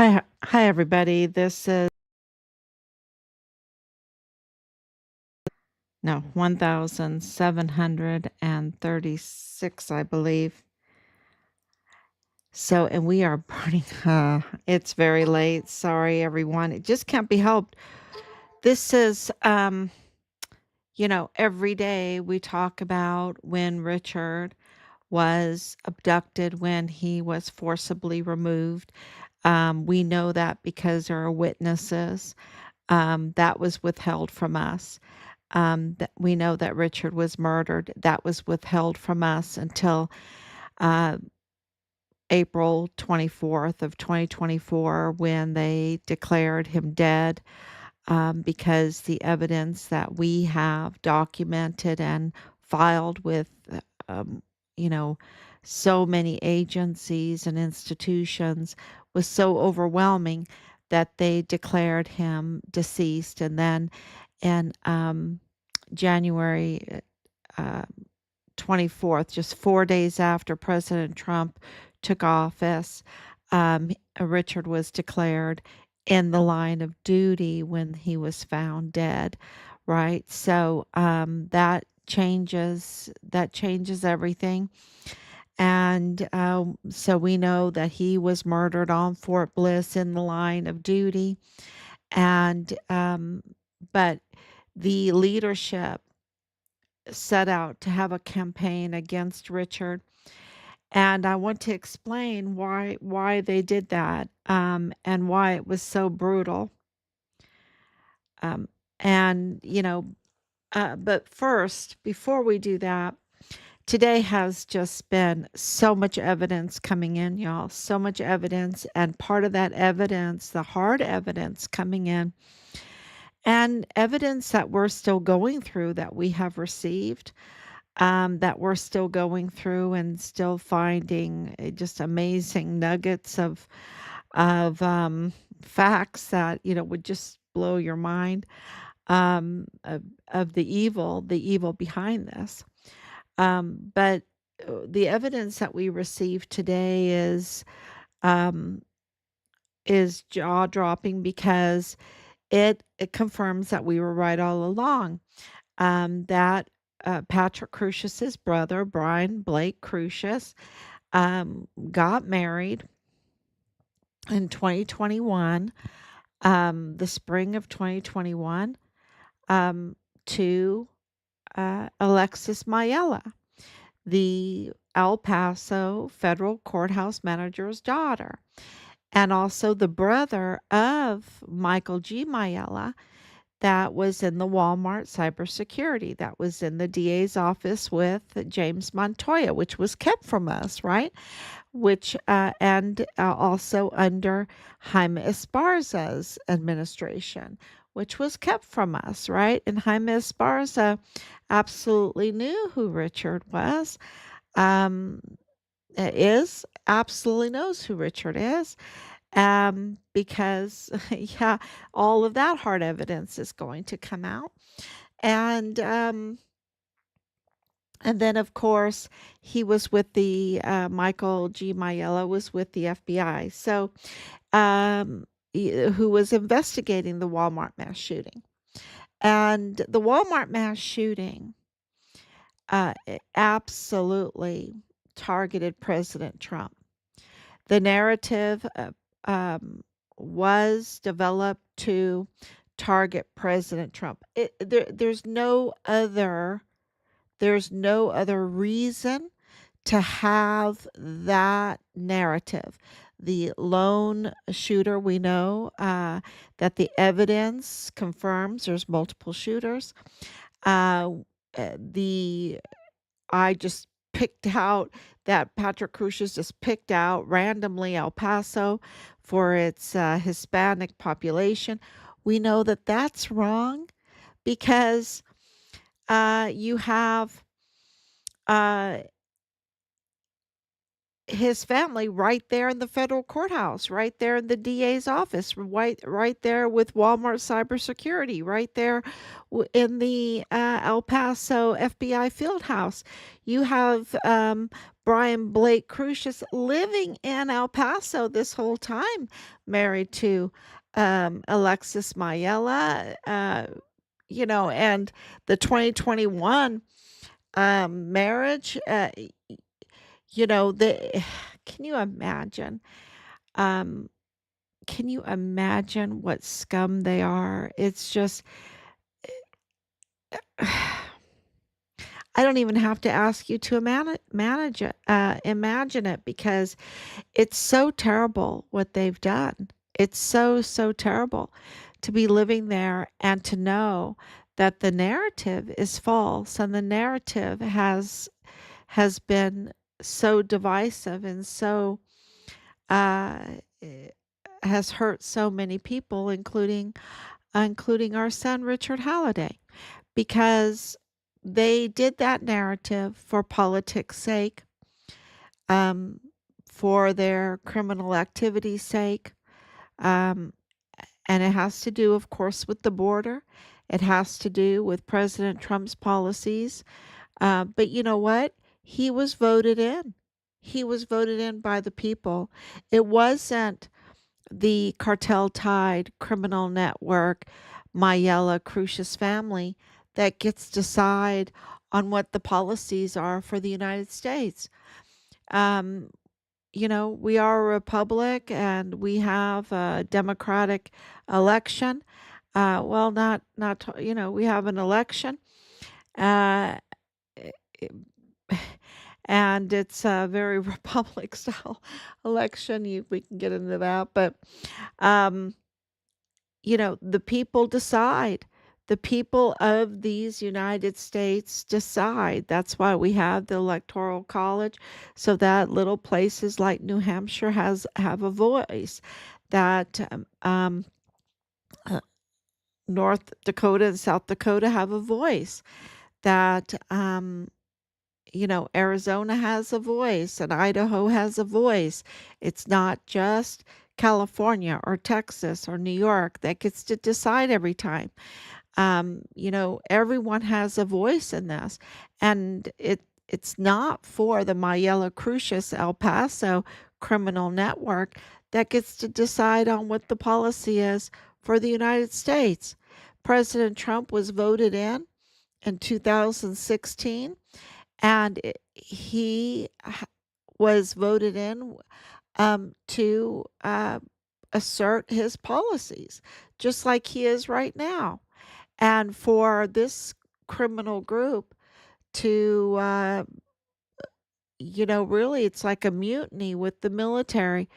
Hi everybody. This is no 1736, I believe. So, and we are burning. It's very late. Sorry, everyone. It just can't be helped. This is, every day we talk about when Richard was abducted, when he was forcibly removed. We know that because there are witnesses. That was withheld from us. That we know that Richard was murdered. That was withheld from us until uh, April 24th of 2024 when they declared him dead, because the evidence that we have documented and filed with, um, you know, so many agencies and institutions was so overwhelming that they declared him deceased. And then in January uh, 24th, just 4 days after President Trump took office, Richard was declared in the line of duty when he was found dead, right? So that changes everything. And so we know that he was murdered on Fort Bliss in the line of duty. And but the leadership set out to have a campaign against Richard, and I want to explain why they did that, and why it was so brutal. Um, and but first, before we do that, today has just been so much evidence coming in, y'all. So much evidence, and part of that evidence, the hard evidence coming in, and evidence that we're still going through, that we have received, that we're still going through and still finding just amazing nuggets of facts that would just blow your mind, of the evil behind this. But the evidence that we received today um, is jaw dropping because it confirms that we were right all along. That Patrick Crusius's brother, Brian Blake Crusius, got married in 2021, the spring of 2021, um, to Alexis Maiella, the El Paso federal courthouse manager's daughter, and also the brother of Michael G. Maiella, that was in the Walmart cybersecurity, that was in the DA's office with James Montoya, which was kept from us, right? Which and also under Jaime Esparza's administration, which was kept from us, right? And Jaime Esparza absolutely knew who Richard was. Um, is absolutely knows who Richard is, because yeah, all of that hard evidence is going to come out. And and then, of course, he was with the Michael G. Maiella was with the FBI, so who was investigating the Walmart mass shooting. And the Walmart mass shooting absolutely targeted President Trump. The narrative um, was developed to target President Trump. There's no other reason to have that narrative. The lone shooter, we know that the evidence confirms there's multiple shooters. Uh, the I just picked out that Patrick Crucius just picked out randomly El Paso for its Hispanic population. We know that that's wrong because you have uh, his family right there in the federal courthouse, right there in the DA's office, right there with Walmart cybersecurity, right there in the El Paso FBI field house. You have Brian Blake Crucius living in El Paso this whole time, married to Alexis Maiella, and the 2021 marriage. The can you imagine? Um, can you imagine what scum they are? It's just I don't even have to ask you to imagine it because it's so terrible what they've done. It's so, so terrible to be living there and to know that the narrative is false and the narrative has been so divisive and so uh, eh, has hurt so many people, including our son Richard Halliday, because they did that narrative for politics' sake, um, for their criminal activity's sake, um, and it has to do, of course, with the border. It has to do with President Trump's policies. But you know what? He was voted in. He was voted in by the people. It wasn't the cartel tied criminal network, Maiella Crucius family, that gets to decide on what the policies are for the United States. Um, we are a republic and we have a democratic election. Well, we have an election. Uh, and it's a very republic style election. We can get into that, but um, the people decide. The people of these United States decide. That's why we have the Electoral College, so that little places like New Hampshire have a voice. That uh, North Dakota and South Dakota have a voice. That Arizona has a voice and Idaho has a voice. It's not just California or Texas or New York that gets to decide every time. Everyone has a voice in this, and it's not for the Maiella Crucius El Paso criminal network that gets to decide on what the policy is for the United States. President Trump was voted in 2016, and he was voted in to assert his policies, just like he is right now. And for this criminal group to, really, it's like a mutiny with the military.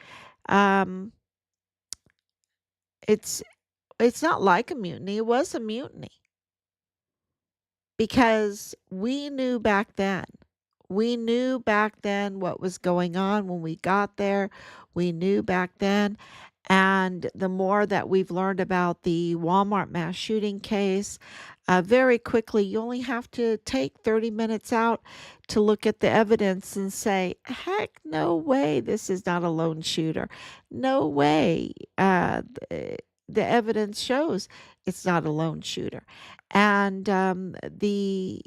Um, it's it's not like a mutiny. It was a mutiny because we knew back then. We knew back then what was going on when we got there. We knew back then. And the more that we've learned about the Walmart mass shooting case, very quickly, you only have to take 30 minutes out to look at the evidence and say, heck, no way, this is not a lone shooter. No way. The evidence shows it's not a lone shooter. And the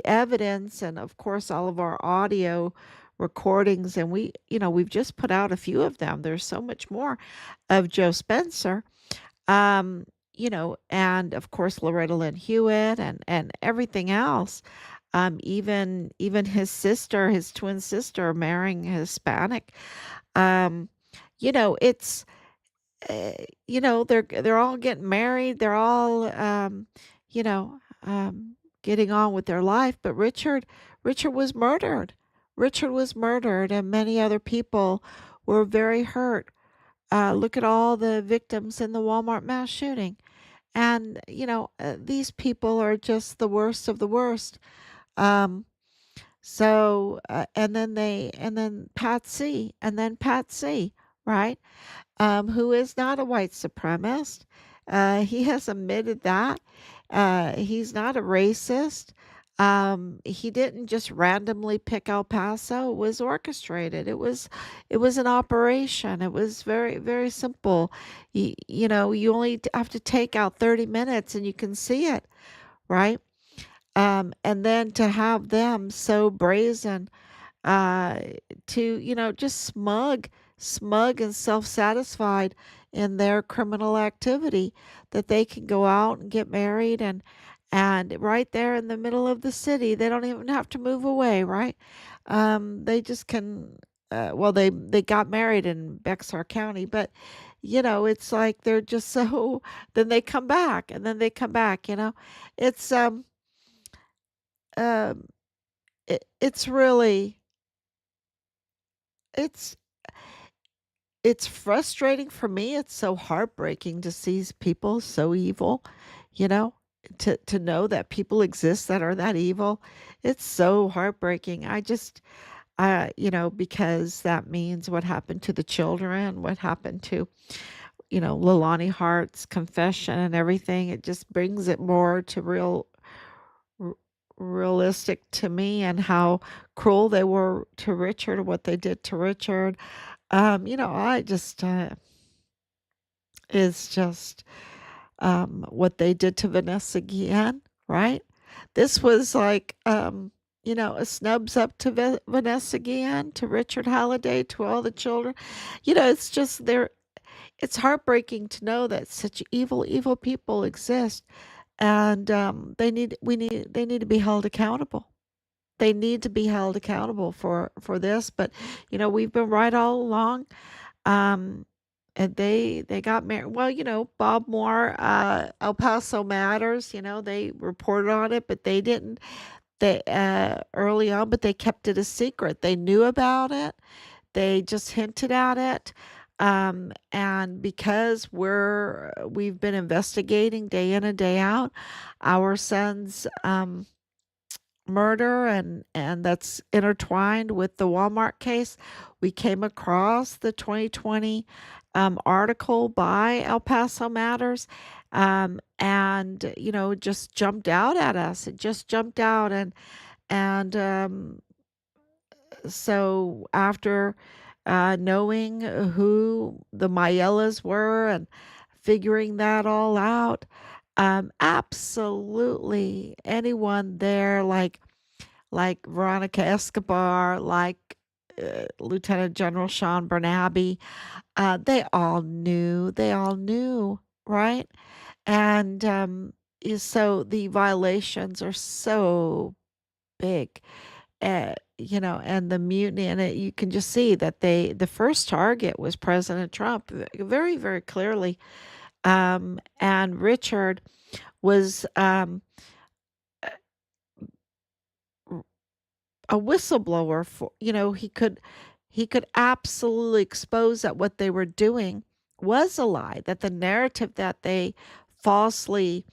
evidence and of course all of our audio recordings, and we've just put out a few of them. There's so much more of Joe Spencer, and of course Loretta Lynn Hewitt and everything else. Even his twin sister marrying a Hispanic. um it's they're all getting married. They're all you know getting on with their life, but Richard was murdered. Richard was murdered, and many other people were very hurt. Look at all the victims in the Walmart mass shooting. And these people are just the worst of the worst. um and then Patsy, right? Who is not a white supremacist. He has admitted that. He's not a racist. He didn't just randomly pick El Paso. It was orchestrated. It was an operation. It was very, very simple. You only have to take out 30 minutes and you can see it, right? And then to have them so brazen, uh, just smug and self-satisfied in their criminal activity that they can go out and get married and right there in the middle of the city, they don't even have to move away, right? They just can. Well, they got married in Bexar County, but it's like they're just so. Then they come back, and then they come back. It's um, it's really it's it's frustrating for me. It's so heartbreaking to see people so evil, you know, to know that people exist that are that evil. It's so heartbreaking. Because that means what happened to the children, what happened to, Leilani Hart's confession and everything. It just brings it more to r- realistic to me and how cruel they were to Richard, what they did to Richard. I just is just what they did to Vanessa Guillen, right? This was like, a snubs up to Vanessa Guillen, to Richard Halliday, to all the children. It's just there. It's heartbreaking to know that such evil, evil people exist, and they need to be held accountable. They need to be held accountable for this. But we've been right all along. Um, and they got married. Well, Bob Moore, El Paso Matters, they reported on it, but they didn't. They early on, but they kept it a secret. They knew about it. They just hinted at it. And because we've been investigating day in and day out our son's murder and that's intertwined with the Walmart case. We came across the 2020 article by El Paso Matters, and it just jumped out at us. It just jumped out, and so after knowing who the Maiellas were and figuring that all out, absolutely anyone there, like Veronica Escobar, like Lieutenant General Sean Bernabe, they all knew, right? And so the violations are so big, and the mutiny, and you can just see that the first target was President Trump, very, very clearly. And Richard was a whistleblower for, he could absolutely expose that what they were doing was a lie, that the narrative that they falsely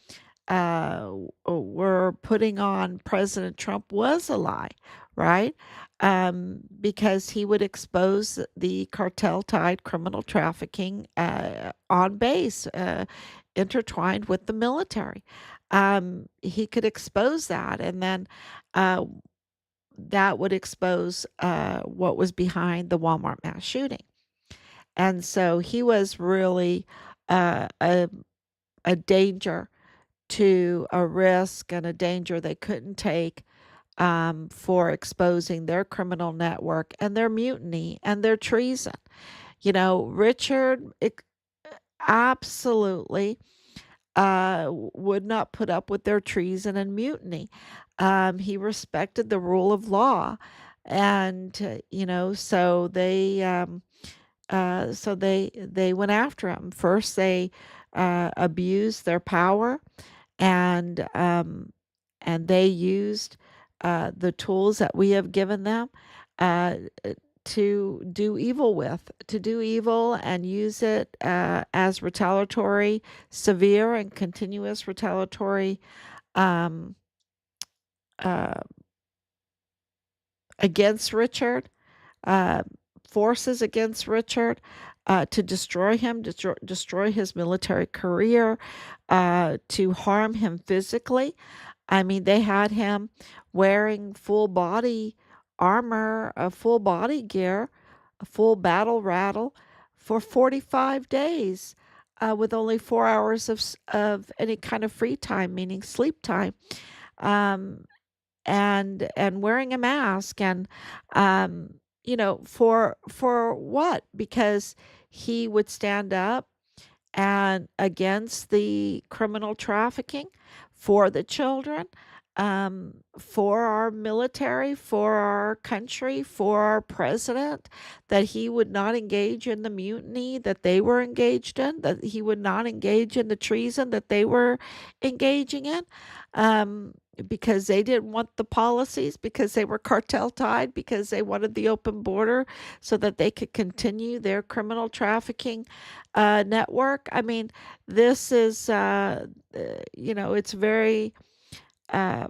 were putting on President Trump was a lie, right? Because he would expose the cartel tied criminal trafficking on base, intertwined with the military. He could expose that, and then uh, that would expose what was behind the Walmart mass shooting. And so he was really uh, a, a danger, to a risk and a danger they couldn't take, for exposing their criminal network and their mutiny and their treason. Richard absolutely would not put up with their treason and mutiny. He respected the rule of law, and so they went after him. First, they abused their power, and they used the tools that we have given them uh, to do evil and use it as retaliatory, severe and continuous retaliatory um, uh, against Richard, uh, forces against Richard, to destroy him, destroy his military career, to harm him physically. I mean, they had him wearing full body armor, a full body gear, a full battle rattle for 45 days, with only 4 hours of any kind of free time, meaning sleep time, um, and wearing a mask, and for what? Because he would stand up and against the criminal trafficking, for the children, for our military, for our country, for our president, that he would not engage in the mutiny that they were engaged in, that he would not engage in the treason that they were engaging in, um, because they didn't want the policies, because they were cartel tied, because they wanted the open border so that they could continue their criminal trafficking network. I mean, this is, it's very, uh,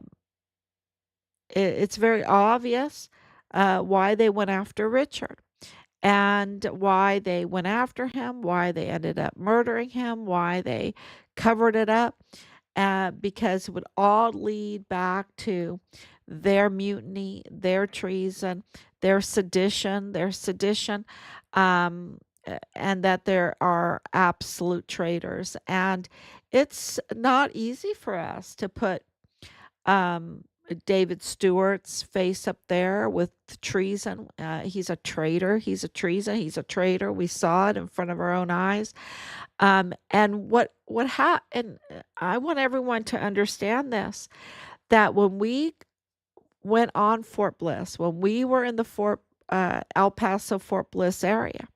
it's very obvious why they went after Richard, and why they went after him, why they ended up murdering him, why they covered it up, because it would all lead back to their mutiny, their treason, their sedition, and that there are absolute traitors. And it's not easy for us to put um, David Stewart's face up there with treason. He's a traitor. He's a treason. He's a traitor. We saw it in front of our own eyes. And and I want everyone to understand this, that when we went on Fort Bliss, when we were in the El Paso Fort Bliss area,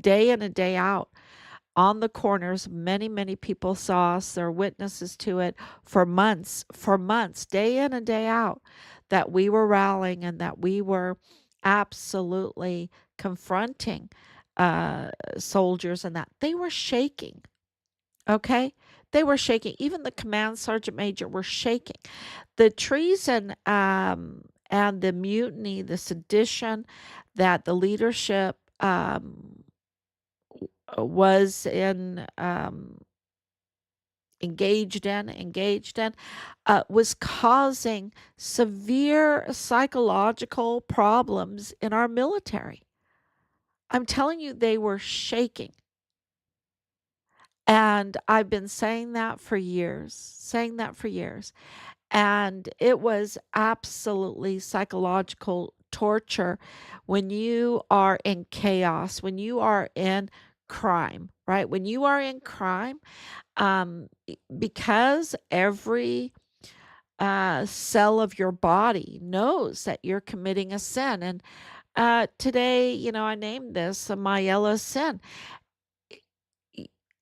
day in and day out, on the corners, many, many people saw us. They're witnesses to it for months, day in and day out, that we were rallying and that we were absolutely confronting soldiers, and that they were shaking. Okay? They were shaking. Even the command sergeant major were shaking. The treason, and the mutiny, the sedition that the leadership was engaged in, was causing severe psychological problems in our military. I'm telling you, they were shaking. And I've been saying that for years. And it was absolutely psychological torture when you are in chaos, when you are in crime, right? When you are in crime, because every cell of your body knows that you're committing a sin. And today, I named this a Maiella sin.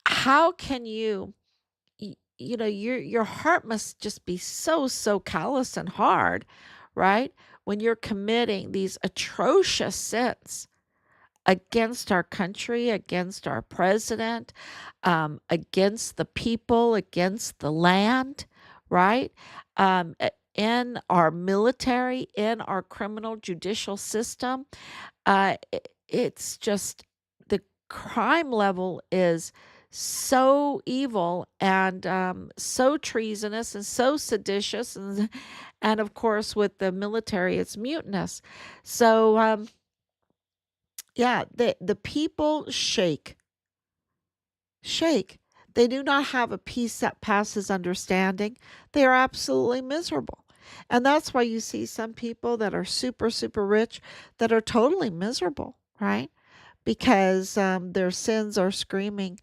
How can your heart must just be so callous and hard, right? When you're committing these atrocious sins against our country, against our president, against the people, against the land, right? In our military, in our criminal judicial system, it's just, the crime level is so evil, and so treasonous, and so seditious, and of course with the military it's mutinous. So yeah, the people shake. They do not have a peace that passes understanding. They are absolutely miserable. And that's why you see some people that are super rich that are totally miserable, right? Because their sins are screaming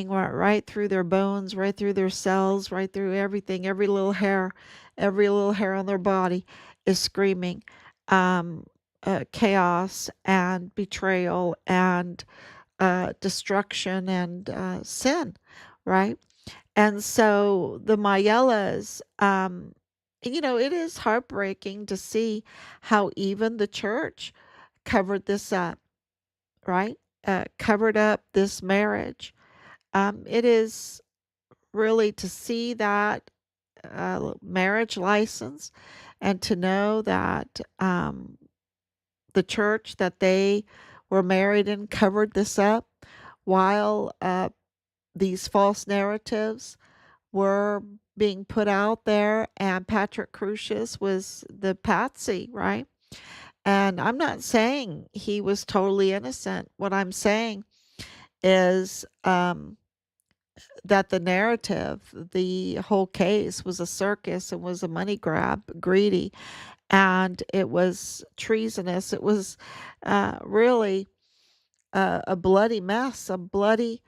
right through their bones, right through their cells, right through everything. Every little hair on their body is screaming um, chaos and betrayal and destruction and sin, right? And so the Maiellas, it is heartbreaking to see how even the church covered this up, right? Covered up this marriage. It is really to see that marriage license, and to know that the church that they were married in covered this up, while these false narratives were being put out there, and Patrick Crucius was the patsy, right? And I'm not saying he was totally innocent. What I'm saying is that the narrative, the whole case was a circus. It was a money grab, greedy, and it was treasonous. It was really a bloody mess, a bloody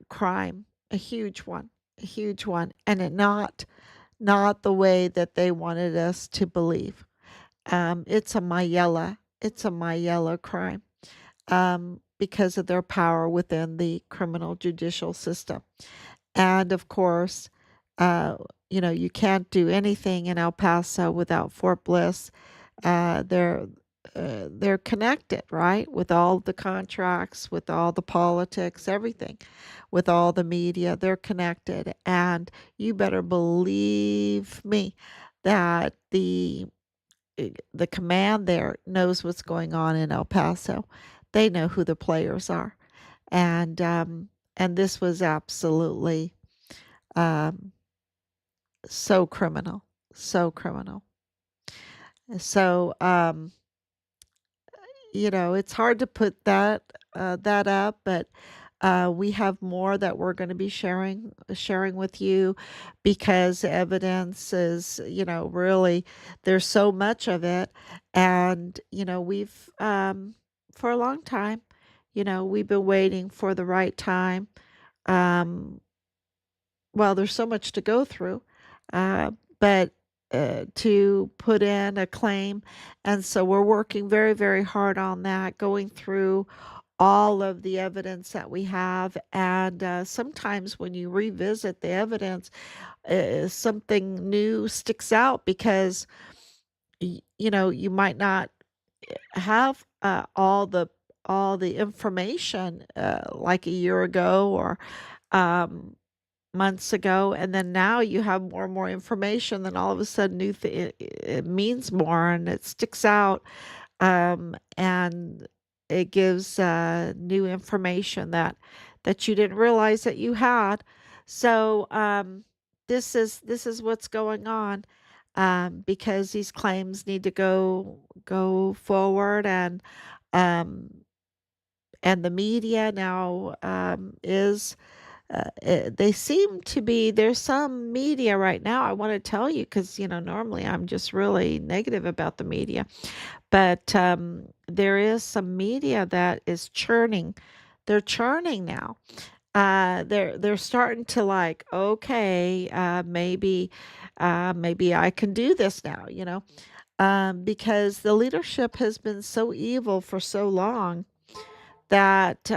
crime, a huge one, a huge one, and it not the way that they wanted us to believe. It's a Maiella. It's a Maiella crime because of their power within the criminal judicial system. And of course, uh, you can't do anything in El Paso without Fort Bliss. They're they're connected, right? With all the contracts, with all the politics, everything, with all the media, they're connected. And you better believe me that the command there knows what's going on in El Paso. They know who the players are, and this was absolutely um, so criminal, so criminal. So it's hard to put that up, but we have more that we're going to be sharing with you because evidence is, really there's so much of it, and we've for a long time, we've been waiting for the right time. Um, well, there's so much to go through, but to put in a claim. And so we're working very, very hard on that, going through all of the evidence that we have. And sometimes when you revisit the evidence, something new sticks out because, you might not have all the information like a year ago or um, months ago, and then now you have more and more information, then all of a sudden it means more and it sticks out, and it gives new information that you didn't realize that you had. So this is what's going on, because these claims need to go forward, um, and the media now is they seem to be there's some media right now. I want to tell you because normally I'm just really negative about the media, but there is some media that is churning. They're churning now. They're starting to like, okay, maybe I can do this now, because the leadership has been so evil for so long that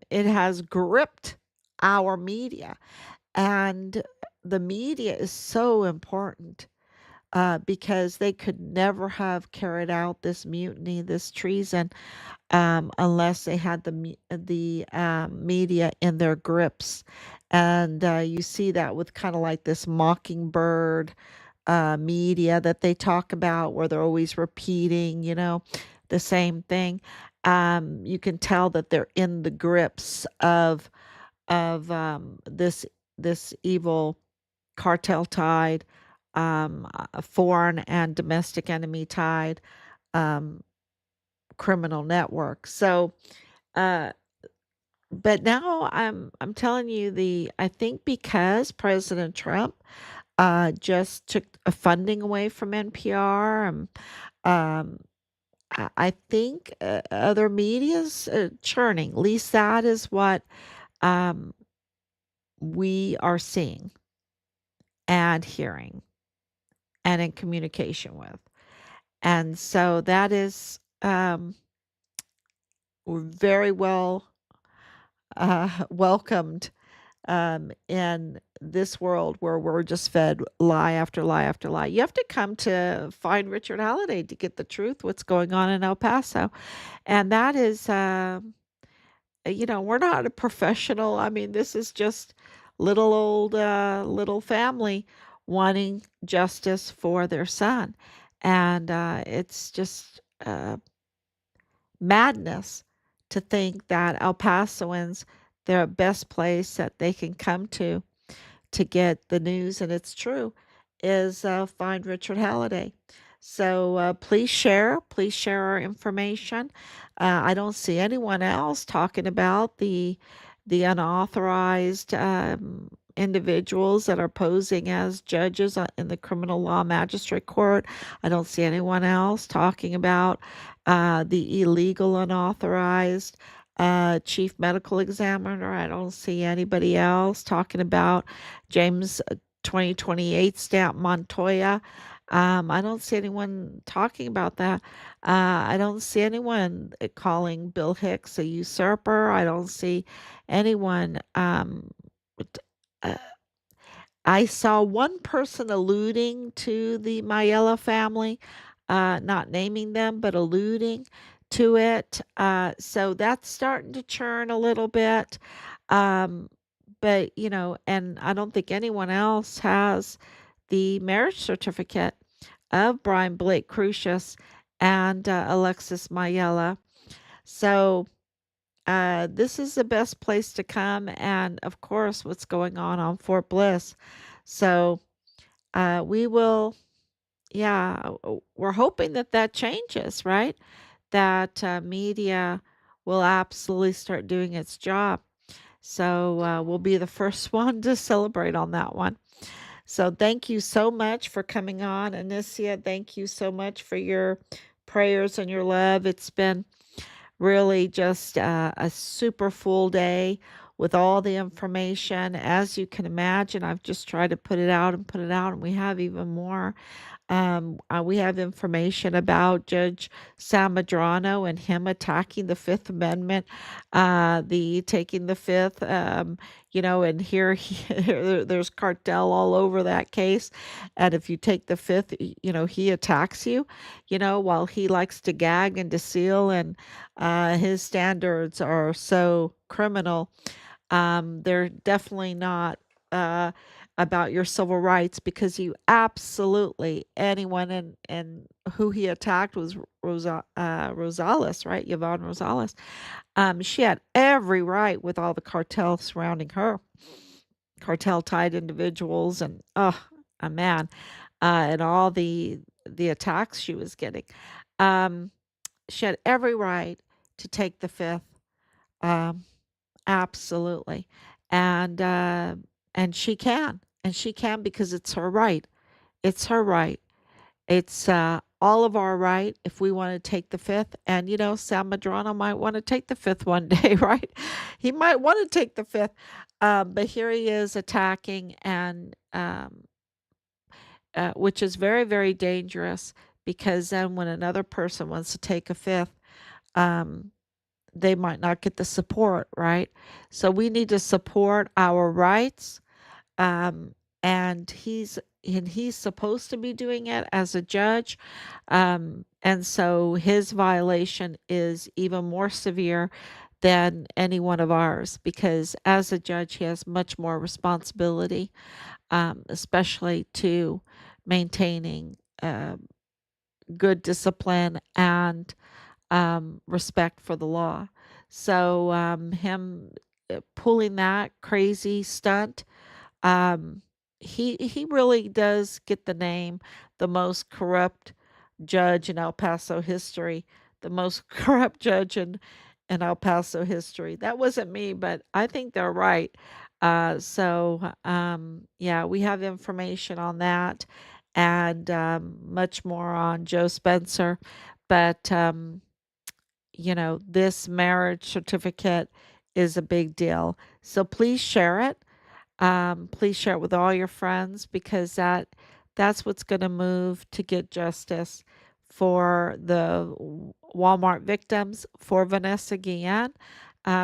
it has gripped our media. And the media is so important because they could never have carried out this mutiny, this treason, unless they had the media in their grips. And you see that with kind of like this mockingbird media that they talk about, where they're always repeating, the same thing. You can tell that they're in the grips of this evil cartel tide, a foreign and domestic enemy tide, um, criminal network. So, uh, but now I'm telling you I think because President Trump just took a funding away from NPR, um, I think other media's churning. At least that is what um, we are seeing and hearing and in communication with. And so that is very well welcomed in this world where we're just fed lie after lie after lie. You have to come to find Richard Halliday to get the truth, what's going on in El Paso. And that is, we're not a professional. I mean, this is just little family wanting justice for their son. And it's just madness to think that El Pasoans, their best place that they can come to. to get the news, and it's true, is find Richard Halliday. So please share our information. I don't see anyone else talking about the unauthorized individuals that are posing as judges in the criminal law magistrate court. I don't see anyone else talking about the illegal unauthorized chief medical examiner. I don't see anybody else talking about James 2028 stamp Montoya. I don't see anyone talking about that. I don't see anyone calling Bill Hicks a usurper. I don't see anyone. Uh, I saw one person alluding to the Maiella family, not naming them, but alluding to it. So that's starting to churn a little bit. Um, but, and I don't think anyone else has the marriage certificate of Brian Blake Crucius and Alexis Maiella. So this is the best place to come. And of course, what's going on Fort Bliss. So we will, yeah, we're hoping that that changes, right? That media will absolutely start doing its job. So we'll be the first one to celebrate on that one. So thank you so much for coming on, Anicia. Thank you so much for your prayers and your love. It's been really just a super full day with all the information. As you can imagine, I've just tried to put it out and put it out, and we have even more. We have information about Judge Sam Madrano and him attacking the Fifth Amendment, the taking the Fifth, and there's cartel all over that case. And if you take the Fifth, he attacks you, while he likes to gag and to seal, and his standards are so criminal. They're definitely not uh, about your civil rights because you absolutely anyone and who he attacked was Rosales, right? Yvonne Rosales. She had every right with all the cartels surrounding her, cartel tied individuals, and a man, and all the attacks she was getting. Um, she had every right to take the fifth. Um, Absolutely. And and she can because it's her right. It's her right. It's all of our right if we want to take the fifth. And Sam Madrano might want to take the fifth one day, right? He might want to take the fifth. But here he is attacking, and which is very, very dangerous because then when another person wants to take a fifth, um, they might not get the support, right? So we need to support our rights. Um, and he's supposed to be doing it as a judge. And so his violation is even more severe than any one of ours because as a judge, he has much more responsibility, especially to maintaining good discipline and respect for the law. So him pulling that crazy stunt, um, he really does get the name the most corrupt judge in El Paso history, the most corrupt judge in El Paso history. That wasn't me, but I think they're right. Yeah, we have information on that and much more on Joe Spencer. But this marriage certificate is a big deal. So please share it. Please share it with all your friends because that's what's going to move to get justice for the Walmart victims, for Vanessa Guillen,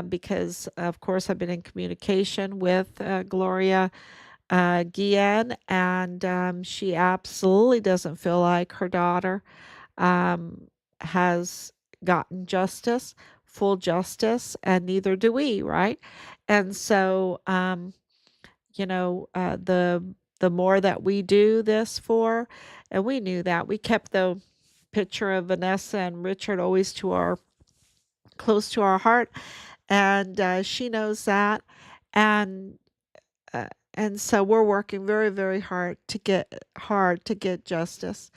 because of course I've been in communication with Gloria Guillen, and she absolutely doesn't feel like her daughter um, has gotten justice, full justice, and neither do we, right? And so, the more that we do this for, and we knew that we kept the picture of Vanessa and Richard always to our close to our heart, and she knows that, and uh, And so we're working very, very hard to get justice.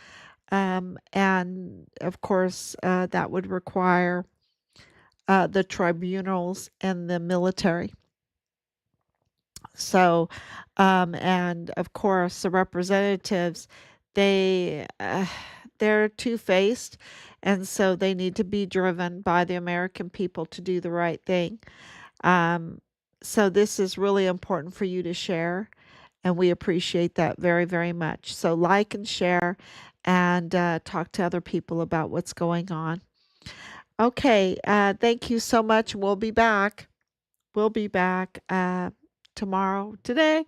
And of course, that would require the tribunals and the military. So, and of course, the representatives, they they're two-faced, and so they need to be driven by the American people to do the right thing. Um, so this is really important for you to share, and we appreciate that very, very much. So like and share, and talk to other people about what's going on. Okay, thank you so much. We'll be back. We'll be back tomorrow. Today.